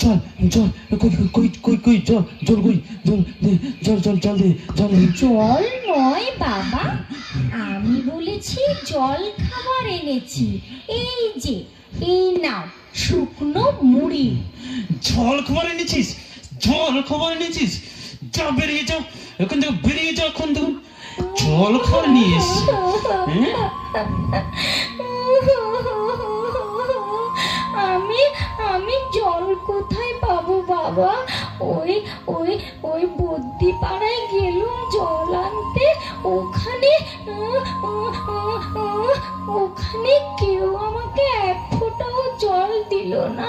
জল জল কই কই কই কই জল জল কই জল দে জল জল জল দে জল জল নয় বাবা, আমি বলেছি জল খাবার এনেছি। এই যে, এই নাও শুকনো মুড়ি। জল খাবার এনেছিস? জল খাবার এনেছিস? যা বেরিয়ে যা এখন, যা বেরিয়ে যা এখন। দেখুন জল খাবার নিয়ে এসছি। আমি আমি জল কোথায় পাবো বাবা? ওই ওই ওই বদ্যি পাড়ায় গেলুম জল আনতে, ওখানে ওখানে কেউ আমাকে এক ফোঁটাও জল দিল না।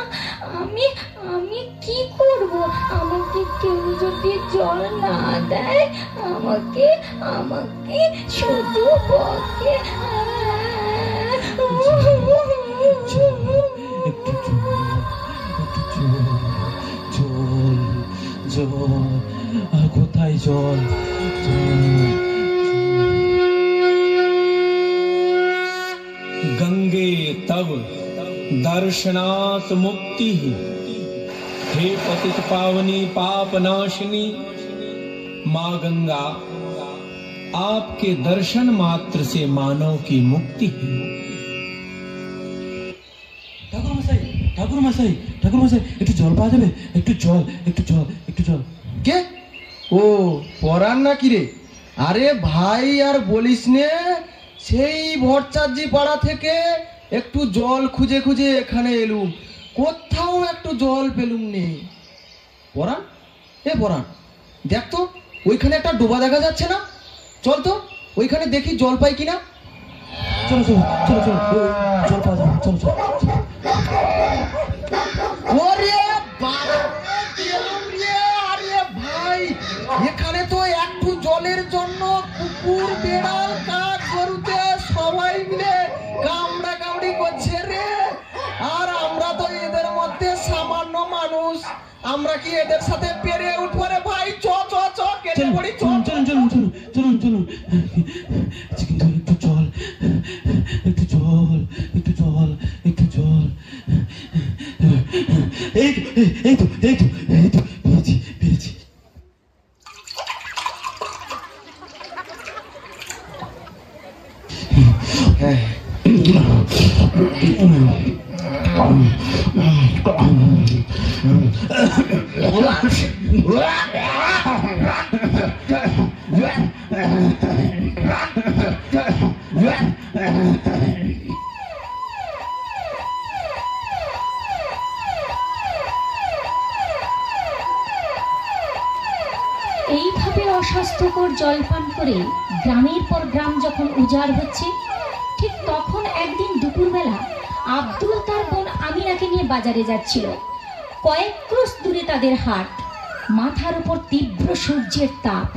আমি আমি কি করব? আমাকে কেউ যদি জল না দেয়, আমাকে আমাকে শুধু বকে। জল জল কোথায় জল? गंगे तव दर्शनात् मुक्ति, हे पतित पावनी पाप नाशिनी। माँ गंगा, आपके दर्शन मात्र से मानव की मुक्ति है। ঠাকুর মশাই, ঠাকুর মশাই, ঠাকুর মশাই, একটু জল পাওয়া যাবে? একটু জল, একটু জল, একটু জল। কে? ও পরান নাকি রে? আরে ভাই আর বলিস নে, সেই ভট্টাচার্য পাড়া থেকে একটু জল খুঁজে খুঁজে এখানে এলুম, কোথাও একটু জল পেলুম নে। পরান, এ পরান, দেখ তো ওইখানে একটা ডোবা দেখা যাচ্ছে না? চল তো ওইখানে দেখি জল পাই কিনা। চলো চলো চলো চলো, জল পাওয়া যাবে, চলো চলো। ওরে বাবা, আরে ভাই, এখানে তো একটু জলের জন্য কুকুর, বেড়াল, কাক, গরুতে সবাই মিলে কামড়া কামড়ি করছে রে। আর আমরা তো এদের মধ্যে সামান্য মানুষ, আমরা কি এদের সাথে পেরে উঠবো রে ভাই? চ চ চ কেটে পড়ি, চল চলুন চলুন চলুন চলুন চলুন। কিন্তু একটু জল, একটু জল, একটু জল, একটু জল। এই তো এই তো এই তো এই তো পেয়েছি পেয়েছি। হ্যাঁ, এইভাবে অস্বাস্থ্যকর জল পান করে গ্রামের পর গ্রাম যখন উজাড় হচ্ছে, ঠিক তখন একদিন দুপুরবেলা আব্দুল তার বোন আমিনাকে নিয়ে বাজারে যাচ্ছিল। কয়েক ক্রোশ দূরে তাদের হাট। মাথার উপর তীব্র সূর্যের তাপ,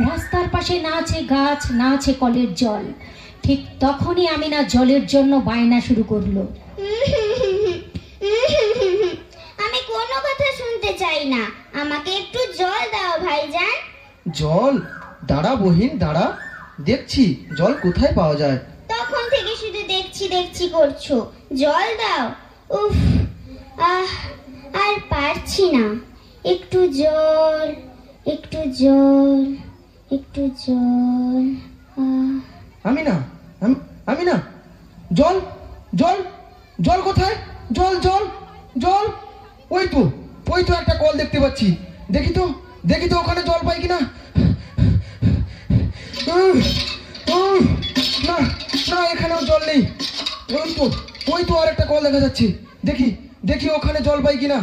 রাস্তার পাশে না আছে গাছ, না আছে কলের জল। ঠিক তখনই আমিনা জলের জন্য বায়না শুরু করলো। আমি কোনো কথা শুনতে চাই না, আমাকে একটু জল দাও ভাইজান। জল? দাঁড়া বহিন দাঁড়া, দেখছি জল কোথায় পাওয়া যায়। তখন থেকে শুধু দেখছি দেখছি করছো, জল দাও। উফ, আর পারছি না, একটু জল, একটু জল, একটু জল। আমিনা, আমিনা, জল জল জল কোথায়? জল জল জল, ওই তো একটা কল দেখতে পাচ্ছি, দেখি তো দেখি তো ওখানে জল পাই কিনা। না না, এখানেও জল নেই। ওই তো আর একটা কল দেখা যাচ্ছে, দেখি দেখি ওখানে জল পাই কিনা।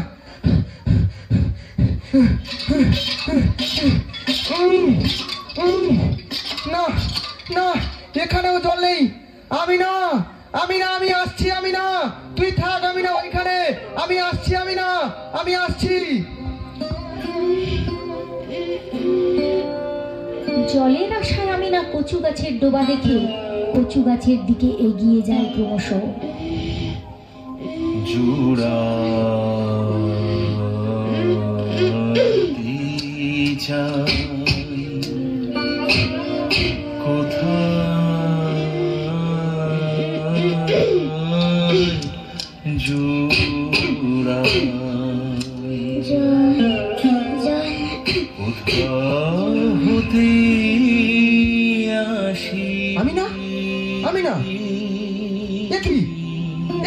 না না, এখানেও জল নেই। আমিনা, আমিনা, আমি আসছি। আমিনা, তুই থাক। আমিনা ওইখানে, আমি আসছি। আমিনা, আমি আসছি। জলের আশায় আমিনা কচু গাছের ডোবা দেখে কচু গাছের দিকে এগিয়ে যায় ক্রমশ। জুড়া কোথায় জুড়া হতে আসি। আমি না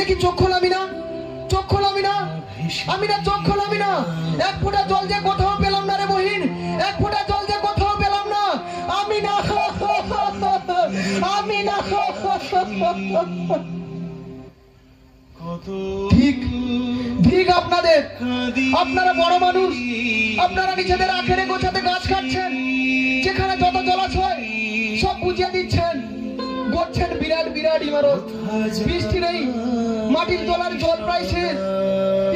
একই চোখ খোলামি না, চোখ খোলামি না, চোখ খোলামি না। এক ফোঁটা জল যে কোথাও পেলাম না রে বহিন, এক ফোঁটা জল যে কোথাও পেলাম না। আমি না ঠিক ঠিক আপনাদের, আপনারা বড় মানুষ, আপনারা নিজেদের আখেরে গোছাতে গাছ কাটছেন, যেখানে যত জলাশয় সব বুঝিয়ে দিচ্ছেন, করছেন বিরাট বিরাট ইমারত। বৃষ্টি নেই, মাটির তলার জল প্রায় শেষ,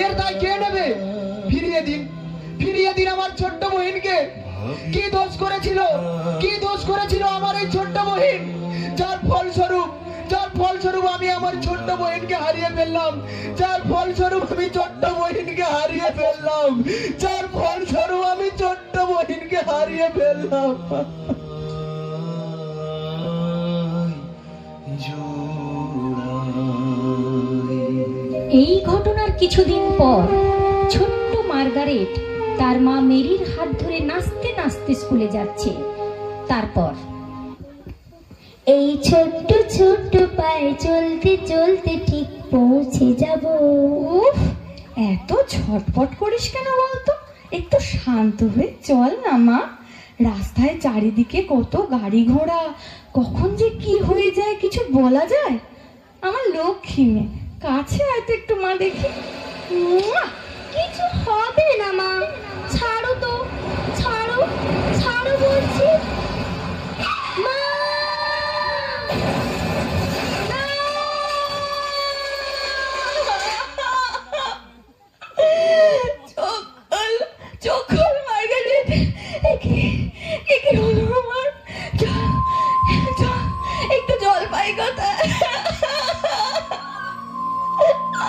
এর দায় কে নেবে? ফিরিয়ে দিন, ফিরিয়ে দিন আমার ছোট্ট বহিনকে। কি দোষ করেছিল আমার এই ছোট্ট বহিন, যার ফলস্বরূপ আমি আমার ছোট্ট বহিনকে হারিয়ে ফেললাম, যার ফলস্বরূপ আমি ছোট্ট বহিনকে হারিয়ে ফেললাম, যার ফলস্বরূপ আমি ছোট্ট বহিনকে হারিয়ে ফেললাম। এই ঘটনার কিছুদিন পর ছোট্ট মার্গারেট তার মা মেরির হাত ধরে নাচতে নাচতে স্কুলে যাচ্ছে। তারপর এই ছোট্ট ছোট্ট পায়ে চলতে চলতে ঠিক পৌঁছে যাব। উফ, এত ছটপট করিস কেন বলতো? একটু শান্ত হয়ে চল না মা। রাস্তায় চারিদিকে কত গাড়ি ঘোড়া, কখন যে কি হয়ে যায় কিছু বলা যায়? আমার লক্ষ্মী মেয়ে, কাছে আয় তো একটু মা, দেখি। কিছু হবে না মা, ছাড়ো তো, ছাড়ো ছাড়ো বলছি। মা, চোখ খোল মার্গারেট, কি হলো আমার? একটু জল পাই কোথায়?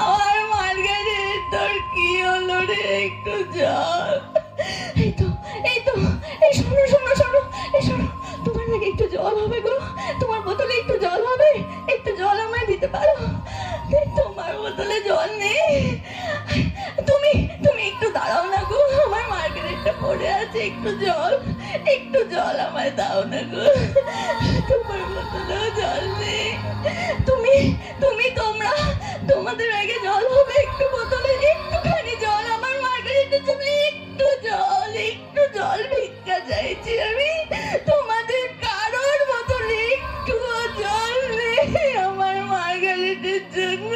আমার মার্গারেট, তোর কি হলো রে? একটু জল। এই শোনো, তোমার নাকি একটু জল হবে গো? তোমার বোতলে একটু জল হবে? একটু জল আমায় দিতে পারো? তোমার বোতলে জল নেই? তুমি একটু দাঁড়াও না গো, আমার মার্গারেটটা পড়ে আছে, একটু জল আমায় দাও না গো। তোমার বোতলেও জল নেই? তোমাদের আগে জল হবে? একটু বোতলে একটুখানি জল আমার মার্গারেটের জন্য, একটু জল ভিক্ষা চাইছি আমি। তোমাদের কারোর বোতলে একটু জল নেই আমার মার্গারেটের জন্য?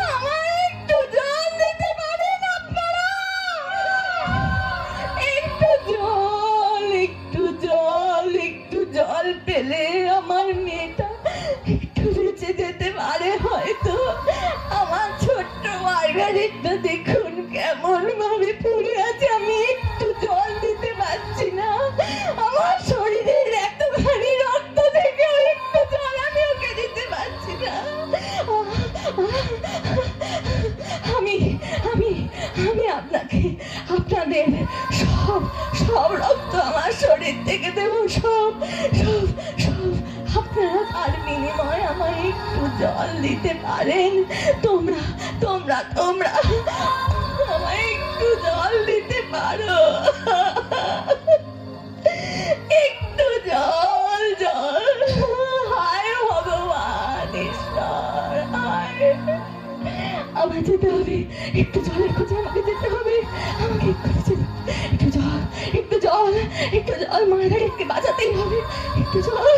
আমার একটু জল দিতে পারেন আপনারা? একটু জল পেলে আমার মেয়েটা একটু বেঁচে যেতে পারে হয়তো। আমার ছোট্ট মার্গারেটটা দেখুন কেমন ভাবে পড়ে আছে, আমি একটু জল দিতে পারছি না। আমার শরীরের এতখানি রক্ত থেকে একটু জল আমি ওকে দিতে পারছি না। আমি আপনাদের সব রক্ত আমার শরীর থেকে দেবো, সব। আপনারা তার বিনিময়ে আমায় একটু জল দিতে পারেন? তোমরা আমায় একটু জল দিতে পারো? একটু জল। হায় ভগবান, ঈশ্বর, হায়। আমায় যেতে হবে, একটু জলের খোঁজে আমাকে যেতে হবে। আমাকে একটু জল মার্গারেটকে বাঁচাতেই হবে। একটু জল।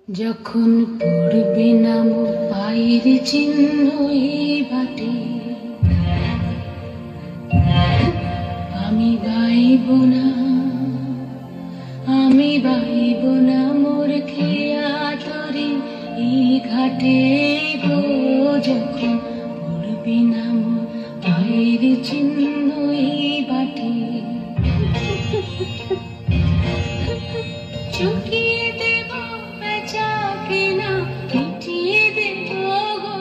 যখন পড়বে না মোর পায়ের চিহ্ন এই বাটে, আমি বাইব না মোর খেয়া তরি এই ঘাটে গো। যখন পড়বে না মোর পায়ের চিহ্ন এই বাটে, চুকিয়ে দেব বেচা কেনা, মিটিয়ে দেব গো,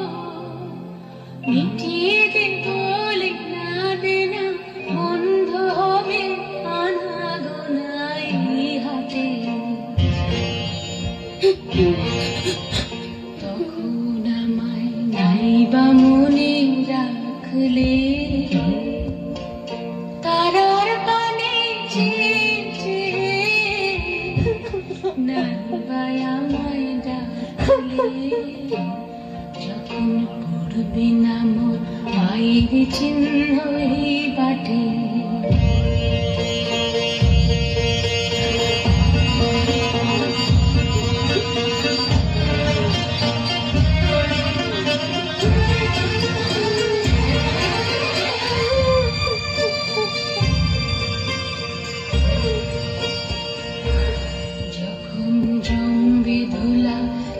মিটিয়ে দেব লেনা দেনা, বন্ধ হবে আনা গোনা এই হাটে। তখন আমায় নাইবা মনে রাখলে তারার পানে নাইবা আমায় ডাকলে যখন পড়বে না মোর পায়ের চিহ্ন এই বাটে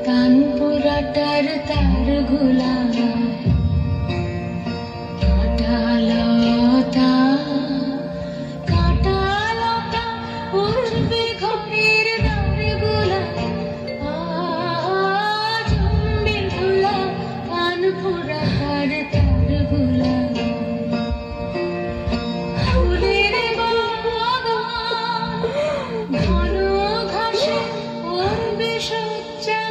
কানপুরাটার তার গোলা কাঁটালতা উঠবে ঘরের দ্বার গোলা জম্বি ধুলা কানপুরাটার তার গোলা ফুলের বাগান ঘন ঘাসে উঠবে সজ্জা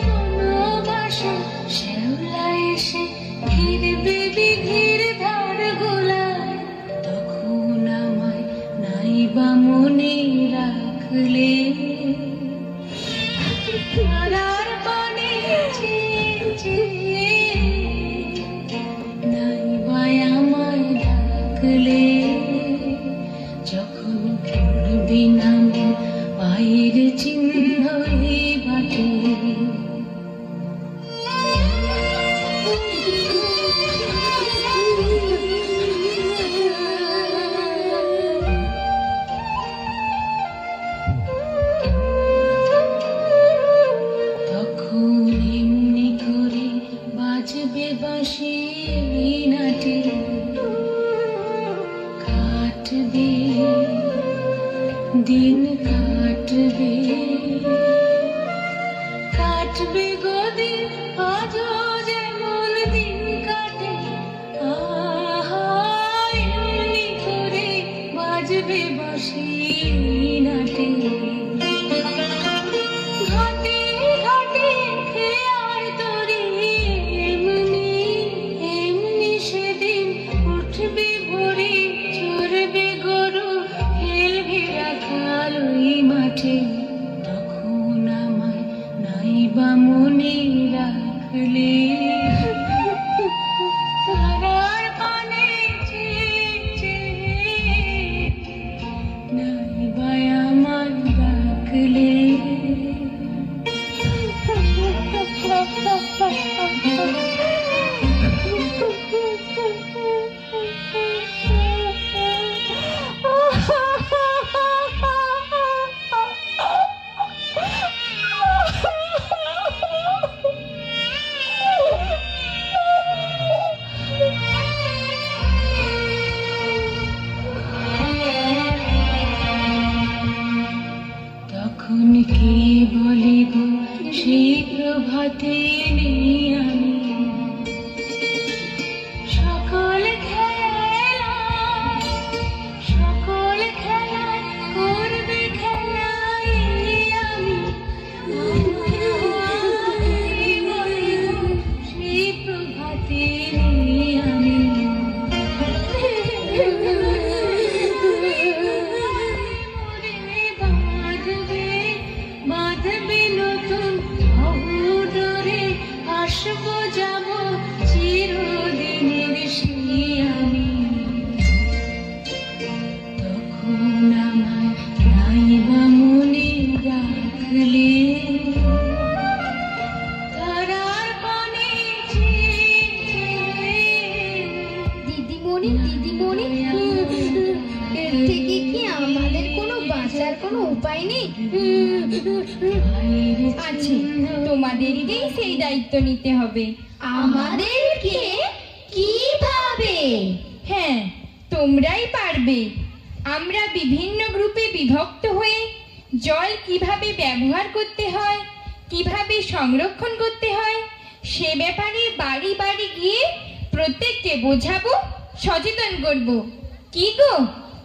শ্যাওলা এসে ঘিরবে দিঘির ধার গোলায় তখন আমায় নাইবা মনে রাখলে তারার পানে নাইবা আমায় ডাকলে যখন পড়বে না মোর পায়ের চিহ্ন এই বাটে বাঁশি নাটে কাটবে দিন কাটবে কাটবে গদিন আজও যেমন দিন কাটে এমনি করে বাজবে বাঁশি নাটে ঘাটে ঘাটে খেয়ার তরি সেদিন উঠবে ভোরে চড়বে গরু খেলবে রাখাল ওই মাঠে তখন আমায় নাইবা মনে রাখলে তারার পানে নাইবা আমায় ডাকলে তখন কে বলে গো সেই প্রভাতে নেই আমি সকল খেলা করবে খেলাই আমি বলে গো সেই প্রভাতে নেই আমি বাঁধবে নতুন বহুদূরে আসবো যাব চিরদিনের সেই আমি তখন আমায় নাইবা মনে রাখলে তারার পানে দিদিমণি এর থেকে কি আমাদের কোনো বাঁচার কোনো উপায় নেই? আছে, তোমাদেরকেই সেই দায়িত্ব নিতে হবে। আমাদেরকে? কিভাবে? হ্যাঁ, তোমরাই পারবে। আমরা বিভিন্ন গ্রুপে বিভক্ত হয়ে জল কিভাবে ব্যবহার করতে হয়, কিভাবে সংরক্ষণ করতে হয়, সে ব্যাপারে বাড়ি বাড়ি গিয়ে প্রত্যেককে বোঝাবো, সচেতন করব। কি গো,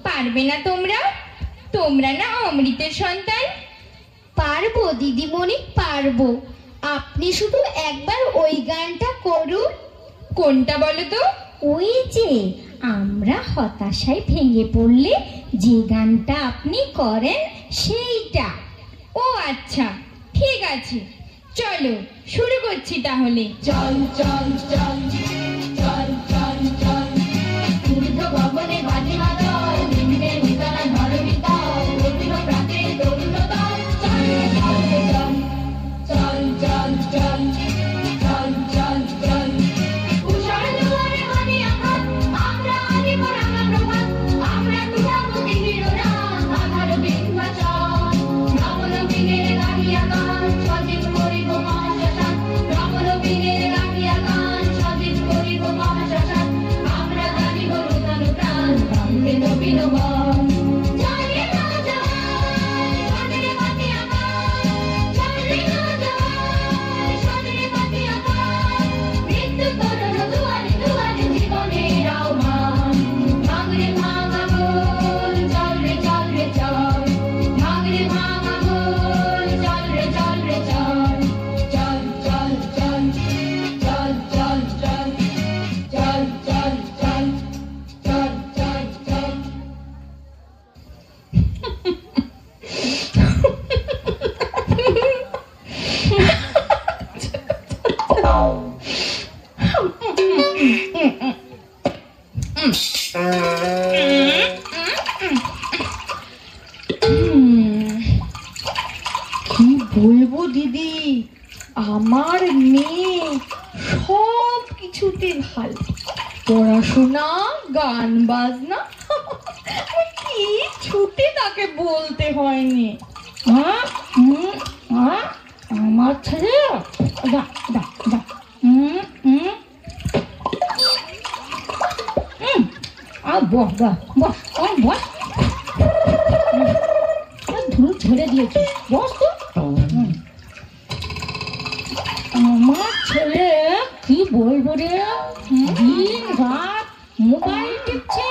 পারবে না তোমরা? তোমরা না অমৃতের সন্তান? পারবো দিদিমণি, পারবো। আপনি শুধু একবার ওই গানটা করুন। কোনটা বলো তো? ওই যে আমরা হতাশায় ভেঙে পড়লে যে গানটা আপনি করেন সেইটা। ও আচ্ছা, ঠিক আছে, চলো শুরু করছি তাহলে। চল চল চল চল চল চল ঊর্ধ্ব গগনে বাজে মাদল, নিম্নে নিতলা ধরণী তল, অরুণ প্রাতে তরুণ দল। চল চল চল চল চল চল উষার দুয়ারে মানে আঘাত, আমরা আনিব রাঙা প্রভাত, আমরা তুলাব দিনের রাত, আধার বিন্ধ্যাচল। নবনবীনের গাহিয়া গান সজীব করিব মহাশ্মশান, নবনবীনের গাহিয়া গান সজীব করিব মহাশ্মশান। আমরা জানিব নূতন প্রাণ, গানকে নবীন বন। চলে না জয় সজরে পাতিয়া গান, চলে না জয় সজরে পাতিয়া গান। মৃত্যু তরুণ দুয়ারে দুয়ারে জীবনের আহ্বান। ভাঙরে ভাঙা গোল চল রে চল রে চল, ভাঙরে ভাঙা গোল চল রে চল রে চল। চল চল চল চল চল চল চল চল চল চল চল চল। কি বলবো দিদি, আমার মেয়ে সব কিছুতে ভালো, পড়াশোনা, গান বাজনা, কি ছুটি তাকে বলতে হয়নি। হ্যাঁ, হ্যাঁ, আমার ছেলে দা দা দা বস বস বস বস, ধুলো ছেড়ে দিয়েছে, বস তো। আমার ছেলে কি বলবো রে, দিন রাত মোবাইল টিপছে,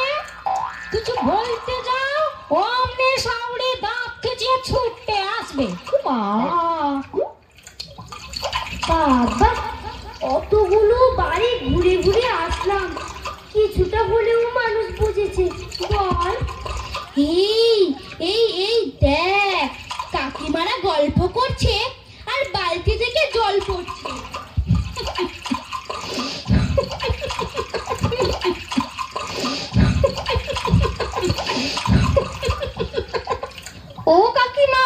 কিছু বলতে যাও অমনে সামনে দাঁত খেঁচিয়ে ছুটতে আসবে। বাবা, অতগুলো বাড়ি ঘুরে ঘুরে আসলাম, কিছুটা হলেও মানুষ বুঝেছে বল? এই এই এই দেখ, কাকিমারা গল্প করছে আর বালতি থেকে জল পড়ছে। ও কাকিমা,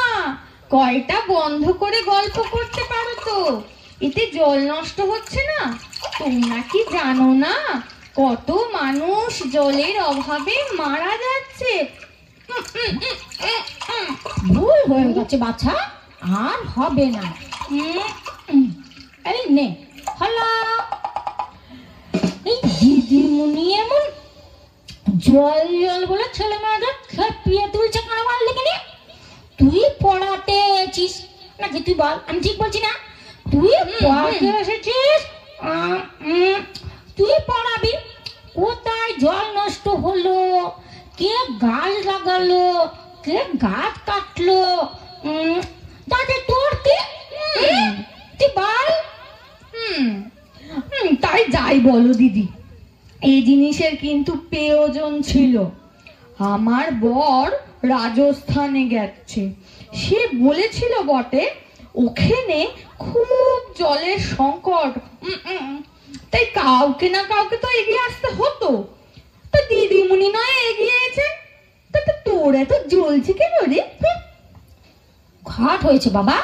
কলটা বন্ধ করে গল্প করতে পারো তো, এতে জল নষ্ট হচ্ছে না। তোমরা কি জানো না কত মানুষ জলের অভাবে মারা যাচ্ছে? ভুল হয়ে গেছে বাছা, আর হবে না। এই নে হলো, এই দিদিমণি এমন জল জল বলে ছেলে মেয়েদের খেপিয়ে তুলছে কেন বললি কিনে? তুই পড়াতে এসেছিস নাকি? তুই বল, আমি ঠিক বলছি না? তুই পড়াতে এসেছিস, তুই পড়াবি। কোথায় জল নষ্ট হলো, কে গাছ লাগালো, কে গাছ কাটলো, তাতে তোর কি? তুই বল। তাই যাই বলো দিদি, এই জিনিসের কিন্তু প্রয়োজন ছিল। আমার বর রাজস্থানে গেছে, সে বলেছিল বটে ওখানে খুব জলের সংকট, তাই কাউকে না কাউকে তো এগিয়ে আসতে হতো। তা দিদিমণি নয় এগিয়ে এসে, তাতে তোর এত জ্বলছে কেন রে? ঘাট হয়েছে বাবা,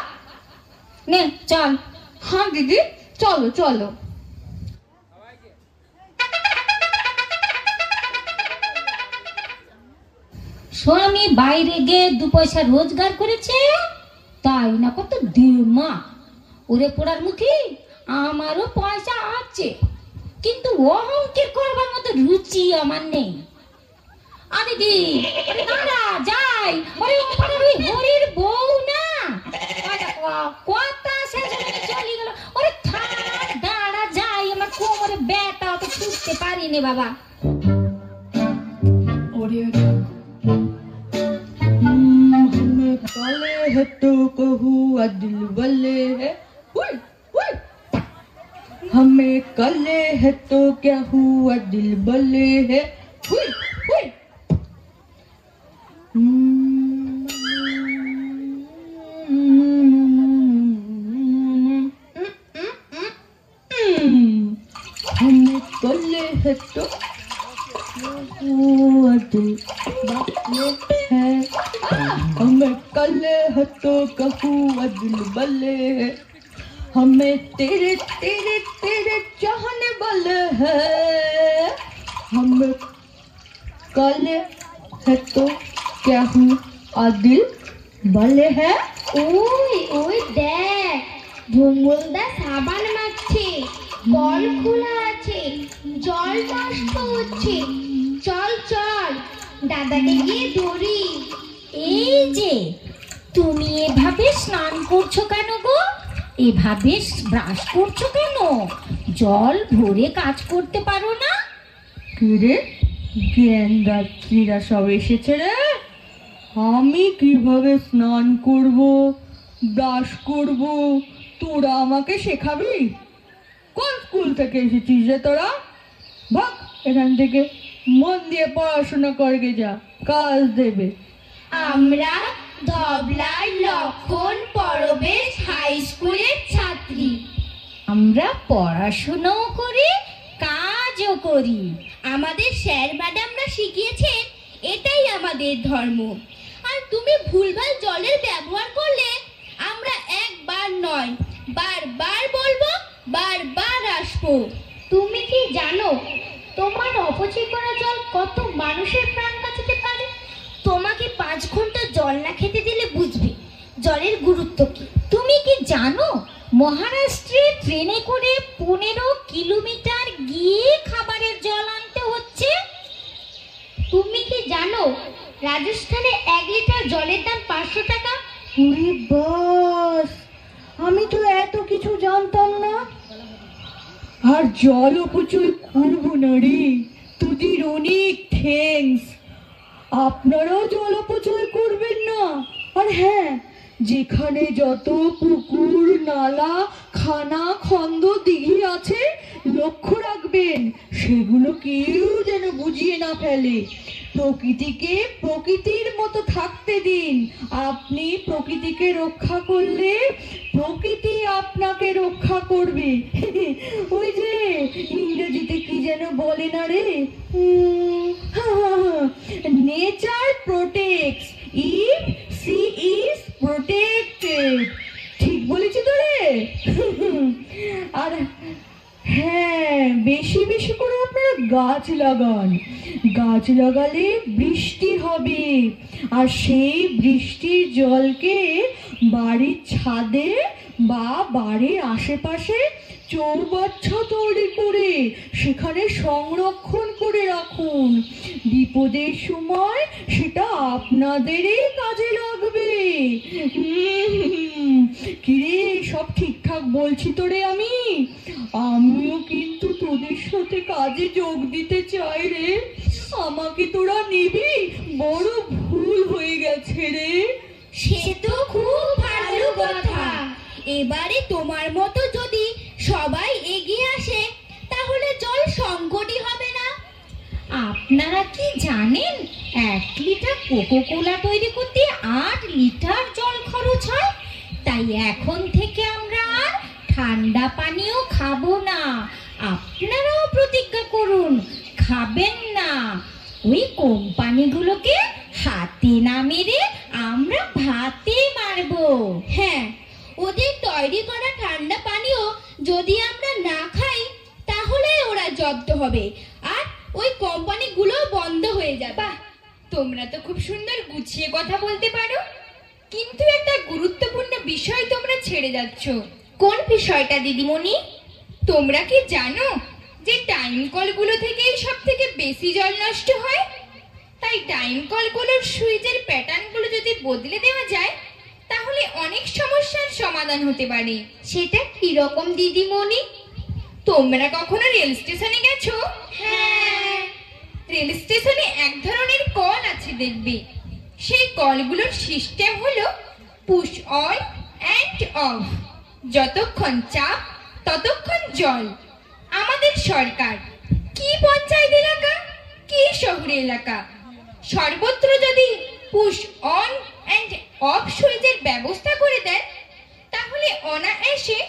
নে চল। হ্যাঁ দিদি, চলো চলো। স্বামী বাইরে গিয়ে 2 পয়সা রোজগার করেছে, তাই না কত দিমা ওরে পোড়ার মুখে। আমারও পয়সা আছে, কিন্তু অহংকার করবার মতো রুচি আমার নেই। আরে দি, আরে দাঁড়া যাই, ওরে ওপারের ওই হরির বউ না, কথা শেষ হয়ে চলে গেল। ওরে থাক, দাঁড়া যাই, আমার কোমরে ব্যথা, তো ছুটতে পারিনি বাবা। ওরে है तो कहूँ दिल वाले है, हमें कले है तो क्या हुआ दिल बले है। हमें कले है तो हुआ दिल बले है, हमें कले है तो कहूँ दिल बले है, हमें तेरे तेरे तेरे चाहने वाले है, हमें कले है तो क्या हूँ दिल बले है। ওই ওই দেখ, ভুমুলদা সাবান মাখছে, কল খোলা আছে, জল নষ্ট হচ্ছে। চল চল দাদাকে গিয়ে ধরি। এই যে তুমি এভাবে স্নান করছো কেন গো? এভাবে ব্রাশ করছো কেন? জল ভরে কাজ করতে পারো না? কিরে জ্ঞানদাত্রীরা সব এসেছে রে। আমি কিভাবে স্নান করব, ব্রাশ করব, তোরা আমাকে শেখাবি? কোন স্কুল থেকে এসেছিস রে তোরা? ভাগ এখান থেকে, মন দিয়ে পড়াশোনা করগে যা, কাজ দেবে। আমরা ধবলার লক্ষণ পরবেশ হাই স্কুলের ছাত্রী। আমরা পড়াশোনাও করি, কাজও করি। আমাদের স্যার ম্যাডামরা শিখিয়েছেন এটাই আমাদের ধর্ম। আর তুমি ভুলভাল জলের ব্যবহার করলে আমরা একবার নয় বারবার বলবো, বারবার আসবো। তুমি কি জানো তোমার অপচয় করা জল কত মানুষের প্রাণ বাঁচাতে পারে? তোমাকে 5 ঘন্টা জল না খেতে দিলে বুঝবে জলের গুরুত্ব কি। তুমি কি জানো মহারাষ্ট্রে ট্রেনে করে 15 কিলোমিটার গিয়ে খাবারের জল আনতে হচ্ছে? তুমি কি জানো রাজস্থানে 1 লিটার জলের দাম 500 টাকা? ওরে বাস, আমি তো এত কিছু জানতাম না। আর জল অপচয় করবো না রে, তোদের অনেক থ্যাঙ্কস। আপনারাও জল অপচয় করবেন না। আর হ্যাঁ, যেখানে যত পুকুর, নালা, খানা, খন্দ, দিঘি আছে লক্ষ্য রাখবেন, সেগুলো কেউ যেন বুঝিয়ে না ফেলে। প্রকৃতিকে প্রকৃতির মতো থাকতে দিন। আপনি প্রকৃতিকে রক্ষা করলে প্রকৃতি আপনাকে রক্ষা করবে। ওই যে ইংরেজিতে কি যেন বলে না রে, nature protects if she is protected. ঠিক বলেছি তো রে? আর হ্যাঁ, বেশি বেশি করে আপনারা গাছ লাগান। গাছ লাগালে বৃষ্টি হবে, আর সেই বৃষ্টির জলকে বাড়ির ছাদে বা বাড়ির আশেপাশে চৌবাচ্চা তৈরি করে সেখানে সংরক্ষণ করে রাখুন। বিপদের সময় সেটা আপনাদেরই কাজে লাগবে। কিরে, সব ঠিকঠাক বলছি তো রে? আমিও কিন্তু তোদের সাথে কাজে যোগ দিতে চাই রে। আমাকে তোরা নিবি? বড় ভুল হয়ে গেছে রে। সে তো খুব ভালো কথা। এবারে তোমার মতো যদি সবাই এগিয়ে আসে তাহলে জল সংকটই হবে না। আপনারা কি জানেন 1 লিটার কোকোকোলা তৈরি করতে 8 লিটার জল খরচ হয়? তাই এখন থেকে আমরা আর ঠান্ডা পানীয় খাবো না। আপনারাও প্রতিজ্ঞা করুন খাবেন না। ওই কোম্পানিগুলোকে হাতে না মেরে আমরা ভাতে মারবো। হ্যাঁ, ওদের তৈরি করা ঠান্ডা পানীয় যদি আমরা না খাই তাহলে ওরা জব্দ হবে আর ওই কোম্পানিগুলো বন্ধ হয়ে যাবে। বাহ, তোমরা তো খুব সুন্দর গুছিয়ে কথা বলতে পারো, কিন্তু একটা গুরুত্বপূর্ণ বিষয় তোমরা ছেড়ে যাচ্ছ। কোন বিষয়টা দিদিমণি? তোমরা কি জানো যে টাইম কলগুলো থেকেই সব থেকে বেশি জল নষ্ট হয়? তাই টাইম কলগুলোর সুইচের প্যাটার্নগুলো যদি বদলে দেওয়া যায় তাহলে অনেক সমস্যার সমাধান হতে পারে। সেটা কি রকম দিদিমণি? তোমরা কখনো রেল স্টেশনে গেছো? হ্যাঁ। রেল স্টেশনে এক ধরনের কল আছে দেখবে। সেই কলগুলোর সিস্টেম হলো পুশ অন অ্যান্ড অফ। যতক্ষণ চাপ ততক্ষণ জল। আমাদের সরকার কি পঞ্চায়েত এলাকা কি শহর এলাকা, সর্বত্র যদি পুশ অন অ্যান্ড অফ সুইচের ব্যবস্থা করে দেন, তাহলে অনায়াসে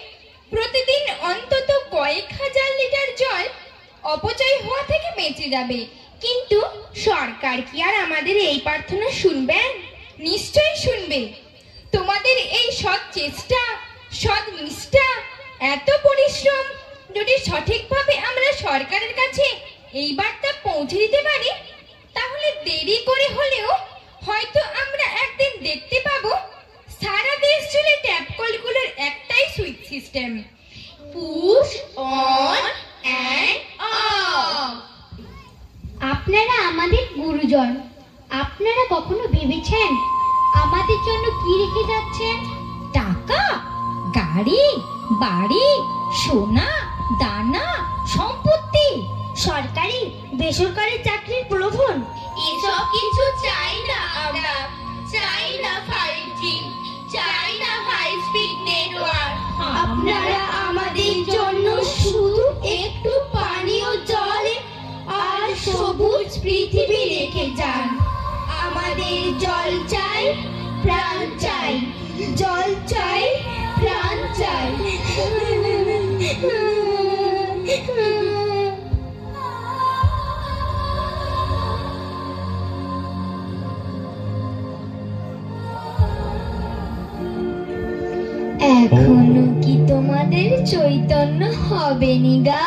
প্রতিদিন অন্তত কয়েক হাজার লিটার জল অপচয় হওয়া থেকে বেঁচে যাবে। কিন্তু সরকার কি আর আমাদের এই প্রার্থনা শুনবেন? নিশ্চয়ই শুনবে। তোমাদের এই সৎ চেষ্টা, সৎ নিষ্ঠা, এত পরিশ্রম যদি সঠিকভাবে আমরা সরকারের কাছে এই বার্তা পৌঁছে দিতে পারি, তাহলে দেরি করে হলেও হয়তো আমরা একদিন দেখতে পাবো সারা দেশ জুড়ে ট্যাপ কলগুলোর একটাই switch system, push on and of. আপনারা আমাদের গুরুজন, আপনারা কখনো ভেবেছেন আমাদের জন্য কি রেখে যাচ্ছেন? টাকা, গাড়ি, বাড়ি, সোনা, দানা, সম্পত্তি, সরকারি বেসরকারি চাকরির প্রলোভন? এসব কিছু চাই না আমরা। চাই না 5G, চাই না হাই স্পিড নেটওয়ার্ক। আপনারা আমাদের জন্য শুধু একটু পানি ও জল আর সবুজ পৃথিবী রেখে যান। আমাদের জল চাই, প্রাণ চাই, জল চাই, প্রাণ চাই। এখনো কি তোমাদের চৈতন্য হবেনি গা?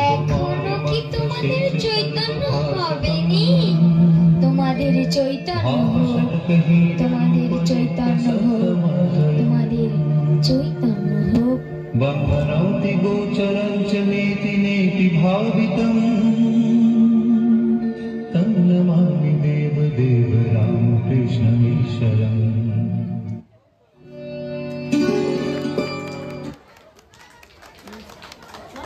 এখনো কি তোমাদের চৈতন্য হবেনি? তোমাদের চৈতন্য হোক, তোমাদের চৈতন্য হোক, তোমাদের চৈতন্য হোক। बन्धनोति गोचरं च नेति नेति भावितम्